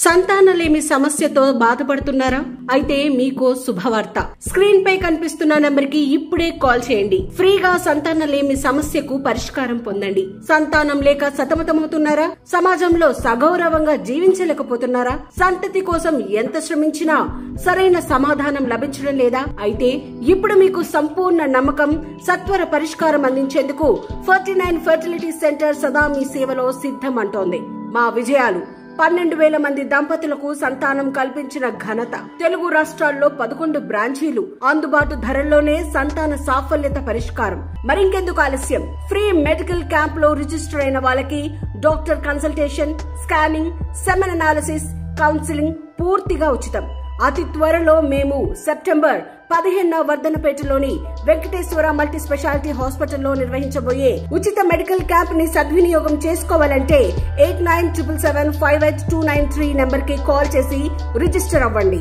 సంతానలేమి సమస్యతో బాధపడుతున్నారా? అయితే మీకు శుభవార్త. స్క్రీన్ పై కనిపిస్తున్న నంబర్ కి ఇప్పుడే కాల్ చేయండి. ఫ్రీగా సంతానలేమి సమస్యకు పరిష్కారం పొందండి. సంతానం లేక సతమతమవుతున్నారా? సమాజంలో సగౌరవంగా జీవించలేకపోతున్నారా? సంతతి కోసం ఎంత శ్రమించినా సరైన సమాధానం లభించడం లేదా? అయితే ఇప్పుడు మీకు సంపూర్ణ నమ్మకం, సత్వర పరిష్కారం అందించేందుకు 49 ఫెర్టిలిటీ సెంటర్ సదా మీ సేవలో సిద్ధం అంటోంది. మా విజయాలు 12,000 మంది దంపతులకు సంతానం కల్పించిన ఘనత. తెలుగు రాష్ట్రాల్లో 11 బ్రాంచీలు, అందుబాటు ధరల్లోనే సంతాన సాఫల్యత పరిష్కారం. మరింకెందుకు ఆలస్యం? ఫ్రీ మెడికల్ క్యాంప్ లో రిజిస్టర్ అయిన వాళ్ళకి doctor consultation, scanning, semen analysis, counselling పూర్తిగా ఉచితం. అతి త్వరలో మేము సెప్టెంబర్ 15న వర్ధనపేటలోని వెంకటేశ్వర మల్టీ స్పెషాలిటీ హాస్పిటల్లో నిర్వహించబోయే ఉచిత మెడికల్ క్యాంప్ ని సద్వినియోగం చేసుకోవాలంటే 8977758293 నెంబర్ కి కాల్ చేసి రిజిస్టర్ అవ్వండి.